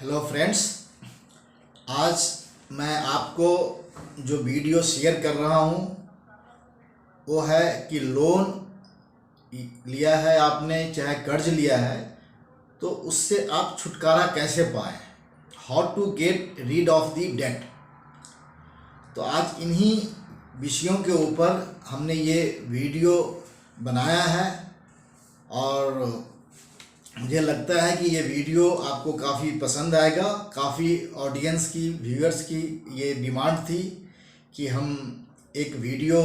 Hello friends, आज मैं आपको जो वीडियो शेयर कर रहा हूँ वो है कि लोन लिया है आपने, चाहे कर्ज लिया है, तो उससे आप छुटकारा कैसे पाएँ। How to get rid of the debt. तो आज इन्हीं विषयों के ऊपर हमने ये वीडियो बनाया है और मुझे लगता है कि ये वीडियो आपको काफ़ी पसंद आएगा। काफ़ी ऑडियंस की, व्यूअर्स की ये डिमांड थी कि हम एक वीडियो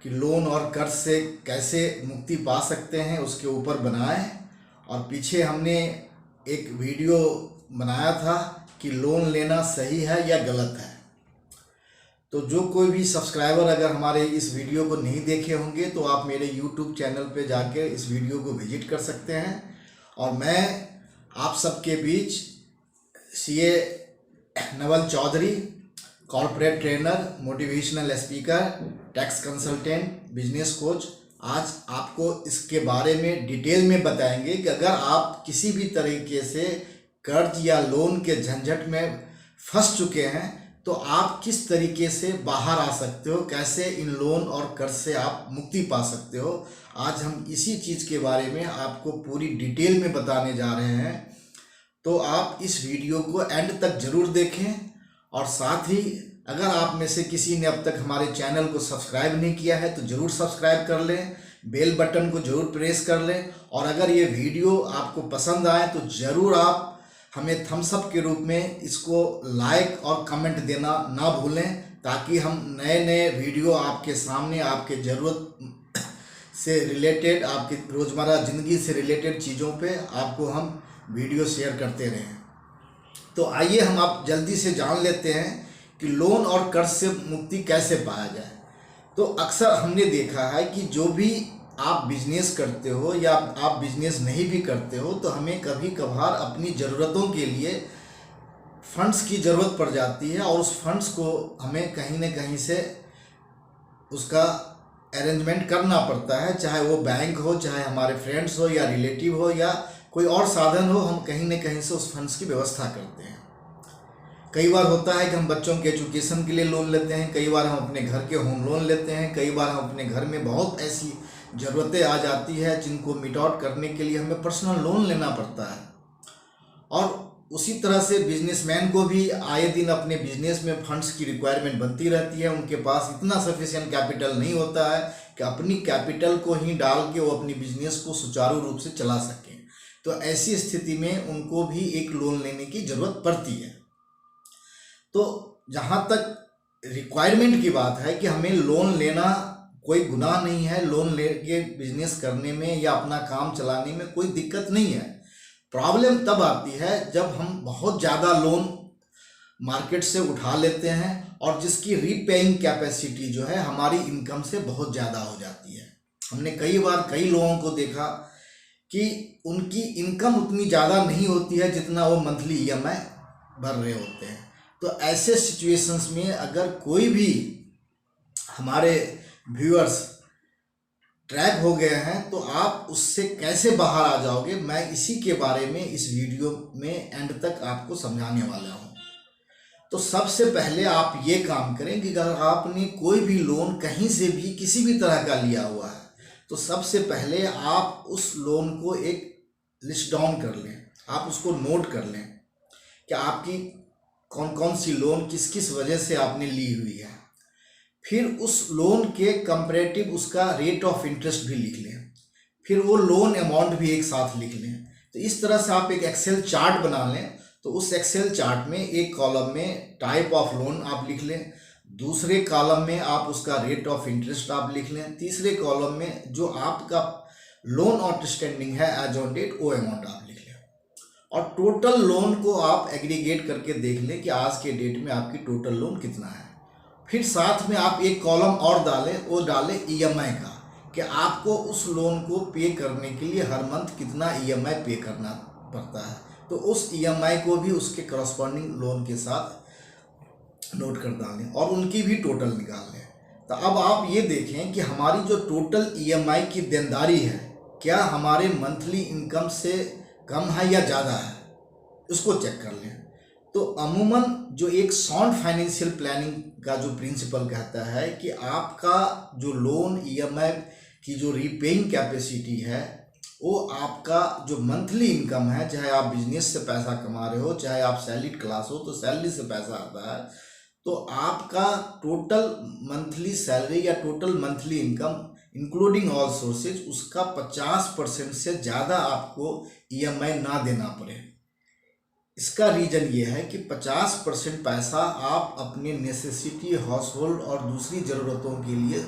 कि लोन और कर्ज से कैसे मुक्ति पा सकते हैं उसके ऊपर बनाएं। और पीछे हमने एक वीडियो बनाया था कि लोन लेना सही है या गलत है। तो जो कोई भी सब्सक्राइबर अगर हमारे इस वीडियो को नहीं देखे होंगे तो आप मेरे यूट्यूब चैनल पे जाके इस वीडियो को विजिट कर सकते हैं। और मैं आप सबके बीच CA Naval Chaudhary, corporate trainer, motivational speaker, tax consultant, business coach, आज आपको इसके बारे में डिटेल में बताएंगे कि अगर आप किसी भी तरीके से कर्ज या लोन के झंझट में फंस चुके हैं तो आप किस तरीके से बाहर आ सकते हो, कैसे इन लोन और कर्ज से आप मुक्ति पा सकते हो। आज हम इसी चीज़ के बारे में आपको पूरी डिटेल में बताने जा रहे हैं। तो आप इस वीडियो को एंड तक ज़रूर देखें और साथ ही अगर आप में से किसी ने अब तक हमारे चैनल को सब्सक्राइब नहीं किया है तो ज़रूर सब्सक्राइब कर लें, बेल बटन को ज़रूर प्रेस कर लें। और अगर ये वीडियो आपको पसंद आए तो ज़रूर आप हमें थम्स अप के रूप में इसको लाइक और कमेंट देना ना भूलें, ताकि हम नए नए वीडियो आपके सामने आपके ज़रूरत से रिलेटेड, आपकी रोज़मर्रा ज़िंदगी से रिलेटेड चीज़ों पे आपको हम वीडियो शेयर करते रहें। तो आइए हम आप जल्दी से जान लेते हैं कि लोन और कर्ज से मुक्ति कैसे पाया जाए। तो अक्सर हमने देखा है कि जो भी आप बिजनेस करते हो या आप बिजनेस नहीं भी करते हो तो हमें कभी कभार अपनी ज़रूरतों के लिए फंड्स की ज़रूरत पड़ जाती है और उस फंड्स को हमें कहीं न कहीं से उसका अरेंजमेंट करना पड़ता है, चाहे वो बैंक हो, चाहे हमारे फ्रेंड्स हो या रिलेटिव हो या कोई और साधन हो, हम कहीं न कहीं से उस फंड्स की व्यवस्था करते हैं। कई बार होता है कि हम बच्चों के एजुकेशन के लिए लोन लेते हैं, कई बार हम अपने घर के होम लोन लेते हैं, कई बार हम अपने घर में बहुत ऐसी ज़रूरतें आ जाती है जिनको मीट आउट करने के लिए हमें पर्सनल लोन लेना पड़ता है। और उसी तरह से बिजनेसमैन को भी आए दिन अपने बिजनेस में फंड्स की रिक्वायरमेंट बनती रहती है। उनके पास इतना सफिशिएंट कैपिटल नहीं होता है कि अपनी कैपिटल को ही डाल के वो अपनी बिजनेस को सुचारू रूप से चला सकें। तो ऐसी स्थिति में उनको भी एक लोन लेने की ज़रूरत पड़ती है। तो जहाँ तक रिक्वायरमेंट की बात है कि हमें लोन लेना कोई गुनाह नहीं है, लोन लेके बिजनेस करने में या अपना काम चलाने में कोई दिक्कत नहीं है। प्रॉब्लम तब आती है जब हम बहुत ज़्यादा लोन मार्केट से उठा लेते हैं और जिसकी रीपेइंग कैपेसिटी जो है हमारी इनकम से बहुत ज़्यादा हो जाती है। हमने कई बार कई लोगों को देखा कि उनकी इनकम उतनी ज़्यादा नहीं होती है जितना वो मंथली ईएमआई भर रहे होते हैं। तो ऐसे सिचुएशंस में अगर कोई भी हमारे व्यूअर्स ट्रैक हो गए हैं तो आप उससे कैसे बाहर आ जाओगे, मैं इसी के बारे में इस वीडियो में एंड तक आपको समझाने वाला हूँ। तो सबसे पहले आप ये काम करें कि अगर आपने कोई भी लोन कहीं से भी किसी भी तरह का लिया हुआ है तो सबसे पहले आप उस लोन को एक लिस्ट डाउन कर लें, आप उसको नोट कर लें कि आपकी कौन कौन सी लोन किस किस वजह से आपने ली हुई है। फिर उस लोन के कंपैरेटिव उसका रेट ऑफ इंटरेस्ट भी लिख लें, फिर वो लोन अमाउंट भी एक साथ लिख लें। तो इस तरह से आप एक एक्सेल चार्ट बना लें। तो उस एक्सेल चार्ट में एक कॉलम में टाइप ऑफ लोन आप लिख लें, दूसरे कॉलम में आप उसका रेट ऑफ इंटरेस्ट आप लिख लें, तीसरे कॉलम में जो आपका लोन आउटस्टैंडिंग है एज ऑन डेट वो अमाउंट आप लिख लें। और टोटल लोन को आप एग्रीगेट करके देख लें कि आज के डेट में आपकी टोटल लोन कितना है। फिर साथ में आप एक कॉलम और डालें, वो डालें ईएमआई का, कि आपको उस लोन को पे करने के लिए हर मंथ कितना ईएमआई पे करना पड़ता है। तो उस ईएमआई को भी उसके करस्पॉन्डिंग लोन के साथ नोट कर डालें और उनकी भी टोटल निकाल लें। तो अब आप ये देखें कि हमारी जो टोटल ईएमआई की देनदारी है क्या हमारे मंथली इनकम से कम है या ज़्यादा है। उसको चेक कर लें। तो अमूमन जो एक साउंड फाइनेंशियल प्लानिंग का जो प्रिंसिपल कहता है कि आपका जो लोन ईएमआई की जो रीपेइंग कैपेसिटी है वो आपका जो मंथली इनकम है, चाहे आप बिजनेस से पैसा कमा रहे हो, चाहे आप सैलरीड क्लास हो तो सैलरी से पैसा आता है, तो आपका टोटल मंथली सैलरी या total monthly income including all sources उसका 50% से ज़्यादा आपको ईएमआई ना देना पड़े। इसका रीज़न ये है कि 50% पैसा आप अपने नेसेसिटी, हाउस होल्ड और दूसरी ज़रूरतों के लिए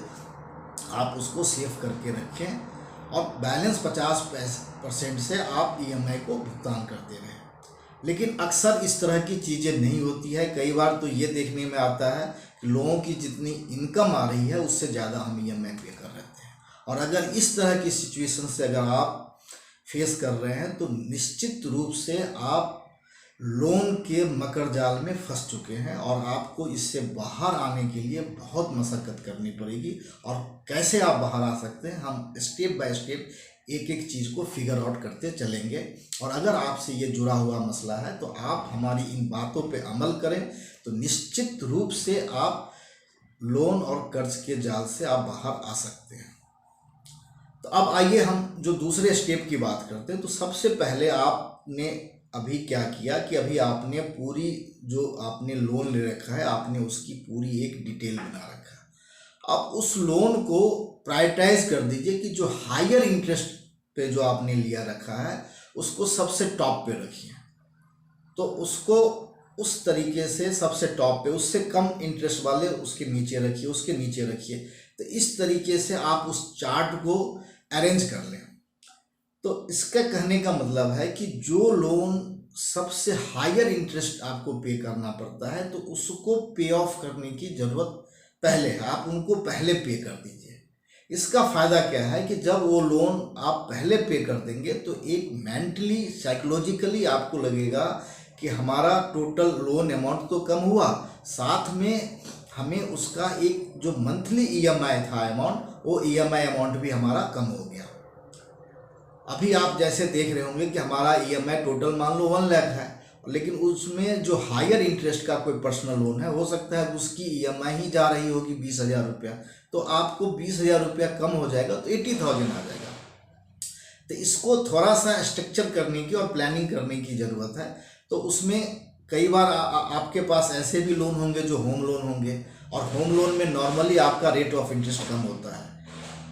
आप उसको सेव करके रखें और बैलेंस 50% से आप ईएमआई को भुगतान करते रहें। लेकिन अक्सर इस तरह की चीज़ें नहीं होती है। कई बार तो ये देखने में आता है कि लोगों की जितनी इनकम आ रही है उससे ज़्यादा हम ईएमआई पे कर रहे हैं। और अगर इस तरह की सिचुएशन से अगर आप फेस कर रहे हैं तो निश्चित रूप से आप लोन के मकर जाल में फंस चुके हैं और आपको इससे बाहर आने के लिए बहुत मशक्क़त करनी पड़ेगी। और कैसे आप बाहर आ सकते हैं हम स्टेप बाय स्टेप एक एक चीज़ को फिगर आउट करते चलेंगे। और अगर आपसे ये जुड़ा हुआ मसला है तो आप हमारी इन बातों पे अमल करें तो निश्चित रूप से आप लोन और कर्ज के जाल से आप बाहर आ सकते हैं। तो अब आइए हम जो दूसरे स्टेप की बात करते हैं। तो सबसे पहले आपने अभी क्या किया कि अभी आपने पूरी जो आपने लोन ले रखा है आपने उसकी पूरी एक डिटेल बना रखा है। अब उस लोन को प्रायोरिटाइज कर दीजिए कि जो हायर इंटरेस्ट पे जो आपने लिया रखा है उसको सबसे टॉप पे रखिए। तो उसको उस तरीके से सबसे टॉप पे, उससे कम इंटरेस्ट वाले उसके नीचे रखिए, उसके नीचे रखिए। तो इस तरीके से आप उस चार्ट को अरेंज कर लें। तो इसका कहने का मतलब है कि जो लोन सबसे हायर इंटरेस्ट आपको पे करना पड़ता है तो उसको पे ऑफ करने की ज़रूरत पहले है, आप उनको पहले पे कर दीजिए। इसका फ़ायदा क्या है कि जब वो लोन आप पहले पे कर देंगे तो एक मेंटली साइकोलॉजिकली आपको लगेगा कि हमारा टोटल लोन अमाउंट तो कम हुआ, साथ में हमें उसका एक जो मंथली ईएमआई था अमाउंट, वो ईएमआई अमाउंट भी हमारा कम हो गया। अभी आप जैसे देख रहे होंगे कि हमारा ईएमआई टोटल मान लो 1 लाख है, लेकिन उसमें जो हायर इंटरेस्ट का कोई पर्सनल लोन है हो सकता है उसकी ईएमआई ही जा रही होगी 20,000 रुपया, तो आपको 20,000 रुपया कम हो जाएगा तो 80,000 आ जाएगा। तो इसको थोड़ा सा स्ट्रक्चर करने की और प्लानिंग करने की ज़रूरत है। तो उसमें कई बार आपके पास ऐसे भी लोन होंगे जो होम लोन होंगे, और होम लोन में नॉर्मली आपका रेट ऑफ इंटरेस्ट कम होता है।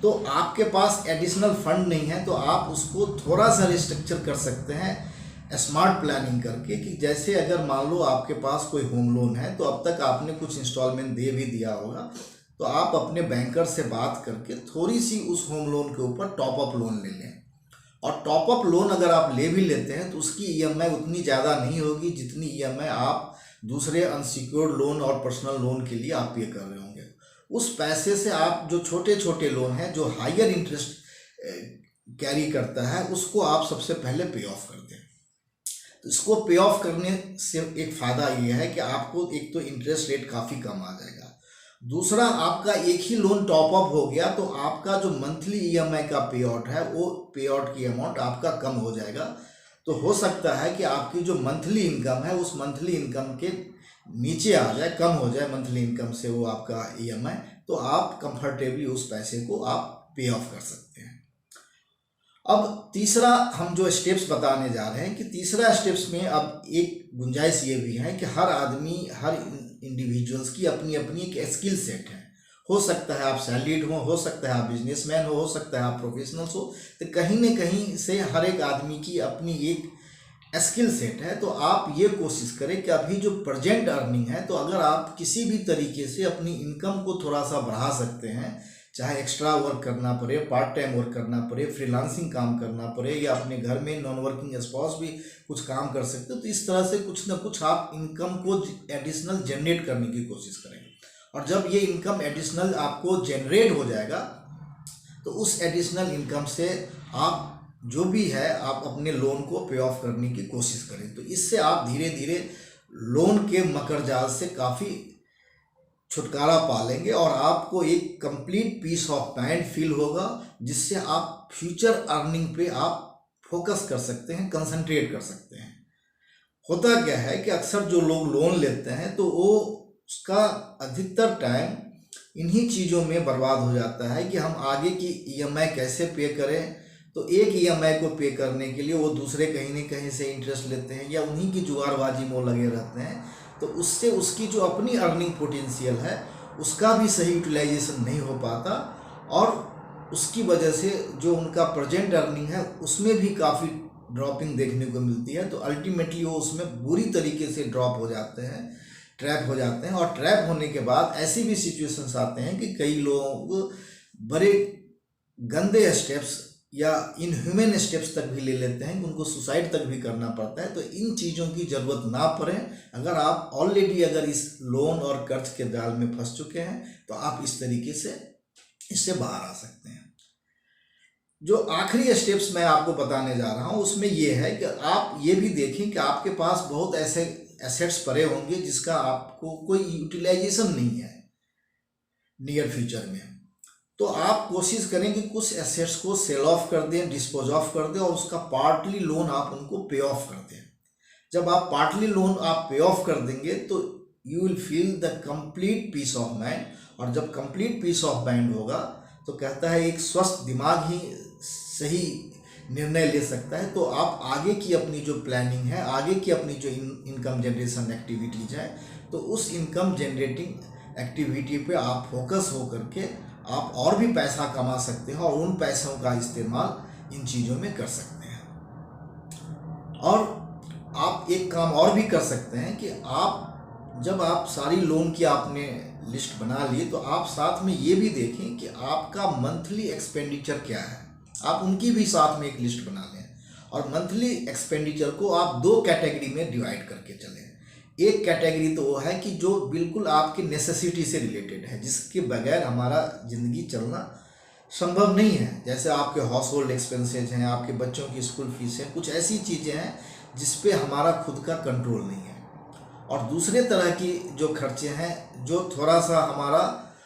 तो आपके पास एडिशनल फंड नहीं है तो आप उसको थोड़ा सा रिस्ट्रक्चर कर सकते हैं स्मार्ट प्लानिंग करके, कि जैसे अगर मान लो आपके पास कोई होम लोन है तो अब तक आपने कुछ इंस्टॉलमेंट दे भी दिया होगा, तो आप अपने बैंकर से बात करके थोड़ी सी उस होम लोन के ऊपर टॉप अप लोन ले लें। और टॉप अप लोन अगर आप ले भी लेते हैं तो उसकी ईएमआई उतनी ज़्यादा नहीं होगी जितनी ईएमआई आप दूसरे अनसिक्योर्ड लोन और पर्सनल लोन के लिए आप पे कर रहे होंगे। उस पैसे से आप जो छोटे छोटे लोन हैं जो हायर इंटरेस्ट कैरी करता है उसको आप सबसे पहले पे ऑफ कर दें। तो इसको पे ऑफ करने से एक फ़ायदा ये है कि आपको एक तो इंटरेस्ट रेट काफ़ी कम आ जाएगा, दूसरा आपका एक ही लोन टॉप अप हो गया तो आपका जो मंथली ईएमआई का पे आउट है वो पे आउट की अमाउंट आपका कम हो जाएगा। तो हो सकता है कि आपकी जो मंथली इनकम है उस मंथली इनकम के नीचे आ जाए, कम हो जाए मंथली इनकम से वो आपका ईएमआई, तो आप कंफर्टेबली उस पैसे को आप पे ऑफ कर सकते हैं। अब तीसरा हम जो स्टेप्स बताने जा रहे हैं कि तीसरा स्टेप्स में अब एक गुंजाइश ये भी है कि हर आदमी, हर इंडिविजुअल्स की अपनी अपनी एक स्किल सेट है। हो सकता है आप सैलरीड हो सकता है आप बिजनेसमैन हो सकता है आप प्रोफेशनल्स हो, तो कहीं न कहीं से हर एक आदमी की अपनी एक स्किल सेट है। तो आप ये कोशिश करें कि अभी जो प्रेजेंट अर्निंग है, तो अगर आप किसी भी तरीके से अपनी इनकम को थोड़ा सा बढ़ा सकते हैं, चाहे एक्स्ट्रा वर्क करना पड़े, पार्ट टाइम वर्क करना पड़े, फ्रीलांसिंग काम करना पड़े, या अपने घर में नॉन वर्किंग स्पाउस भी कुछ काम कर सकते हो, तो इस तरह से कुछ ना कुछ आप इनकम को एडिशनल जनरेट करने की कोशिश करें। और जब ये इनकम एडिशनल आपको जनरेट हो जाएगा तो उस एडिशनल इनकम से आप जो भी है आप अपने लोन को पे ऑफ करने की कोशिश करें। तो इससे आप धीरे धीरे लोन के मकर जाल से काफ़ी छुटकारा पा लेंगे और आपको एक complete peace of mind feel होगा, जिससे आप फ्यूचर अर्निंग पे आप फोकस कर सकते हैं, कंसंट्रेट कर सकते हैं। होता क्या है कि अक्सर जो लोग लोन लेते हैं तो वो उसका अधिकतर टाइम इन्हीं चीज़ों में बर्बाद हो जाता है कि हम आगे की ईएमआई कैसे पे करें। तो एक ईएमआई को पे करने के लिए वो दूसरे कहीं न कहीं से इंटरेस्ट लेते हैं या उन्हीं की जुगाड़बाजी में लगे रहते हैं। तो उससे उसकी जो अपनी अर्निंग पोटेंशियल है उसका भी सही यूटिलाइजेशन नहीं हो पाता और उसकी वजह से जो उनका प्रेजेंट अर्निंग है उसमें भी काफ़ी ड्रॉपिंग देखने को मिलती है। तो अल्टीमेटली वो उसमें बुरी तरीके से ड्रॉप हो जाते हैं, ट्रैप हो जाते हैं। और ट्रैप होने के बाद ऐसी भी सिचुएशंस आते हैं कि कई लोग बड़े गंदे स्टेप्स या इनह्यूमन स्टेप्स तक भी ले लेते हैं कि उनको सुसाइड तक भी करना पड़ता है। तो इन चीज़ों की ज़रूरत ना पड़े। अगर आप ऑलरेडी अगर इस लोन और कर्ज के जाल में फंस चुके हैं तो आप इस तरीके से इससे बाहर आ सकते हैं। जो आखिरी स्टेप्स मैं आपको बताने जा रहा हूँ उसमें ये है कि आप ये भी देखें कि आपके पास बहुत ऐसे एसेट्स पड़े होंगे जिसका आपको कोई यूटिलाइजेशन नहीं है नियर फ्यूचर में। तो आप कोशिश करें कि कुछ एसेट्स को सेल ऑफ कर दें, डिस्पोज ऑफ कर दें और उसका पार्टली लोन आप उनको पे ऑफ कर दें। जब आप पार्टली लोन आप पे ऑफ कर देंगे तो you will feel the complete peace of mind. और जब कंप्लीट पीस ऑफ माइंड होगा तो कहता है एक स्वस्थ दिमाग ही सही निर्णय ले सकता है। तो आप आगे की अपनी जो प्लानिंग है, आगे की अपनी जो इनकम जनरेशन एक्टिविटीज़ है, तो उस इनकम जनरेटिंग एक्टिविटी पे आप फोकस हो करके आप और भी पैसा कमा सकते हैं और उन पैसों का इस्तेमाल इन चीज़ों में कर सकते हैं। और आप एक काम और भी कर सकते हैं कि आप जब आप सारी लोन की आपने लिस्ट बना ली तो आप साथ में ये भी देखें कि आपका मंथली एक्सपेंडिचर क्या है। आप उनकी भी साथ में एक लिस्ट बना लें और मंथली एक्सपेंडिचर को आप दो कैटेगरी में डिवाइड करके चलें। एक कैटेगरी तो वो है कि जो बिल्कुल आपकी नेसेसिटी से रिलेटेड है, जिसके बगैर हमारा ज़िंदगी चलना संभव नहीं है। जैसे आपके हाउस होल्ड एक्सपेंसेज हैं, आपके बच्चों की स्कूल फीस है, कुछ ऐसी चीज़ें हैं जिस पे हमारा खुद का कंट्रोल नहीं है। और दूसरे तरह की जो खर्चे हैं जो थोड़ा सा हमारा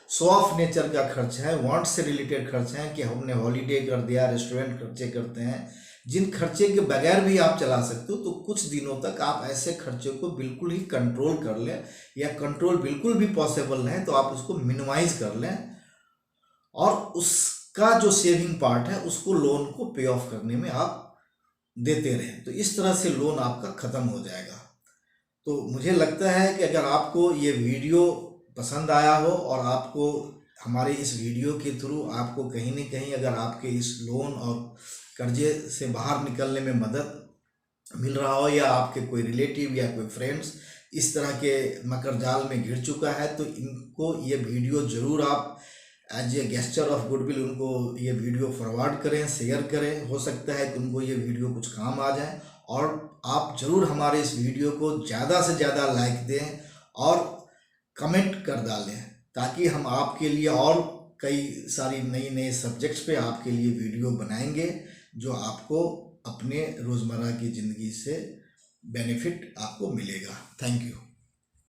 शो ऑफ नेचर का खर्च है, वांट से रिलेटेड खर्च हैं कि हमने हॉलीडे कर दिया, रेस्टोरेंट खर्चे करते हैं, जिन खर्चे के बगैर भी आप चला सकते हो। तो कुछ दिनों तक आप ऐसे खर्चे को बिल्कुल ही कंट्रोल कर लें या कंट्रोल बिल्कुल भी पॉसिबल नहीं तो आप उसको मिनिमाइज कर लें और उसका जो सेविंग पार्ट है उसको लोन को पे ऑफ करने में आप देते रहें। तो इस तरह से लोन आपका ख़त्म हो जाएगा। तो मुझे लगता है कि अगर आपको ये वीडियो पसंद आया हो और आपको हमारे इस वीडियो के थ्रू आपको कहीं न कहीं अगर आपके इस लोन और कर्जे से बाहर निकलने में मदद मिल रहा हो या आपके कोई रिलेटिव या कोई फ्रेंड्स इस तरह के मकर जाल में घिर चुका है तो इनको ये वीडियो ज़रूर आप as a gesture of goodwill उनको ये वीडियो फॉरवर्ड करें, शेयर करें। हो सकता है कि उनको ये वीडियो कुछ काम आ जाए और आप ज़रूर हमारे इस वीडियो को ज़्यादा से ज़्यादा लाइक दें और कमेंट कर डालें ताकि हम आपके लिए और कई सारी नई नए सब्जेक्ट्स पे आपके लिए वीडियो बनाएंगे जो आपको अपने रोज़मर्रा की ज़िंदगी से बेनिफिट आपको मिलेगा। Thank you.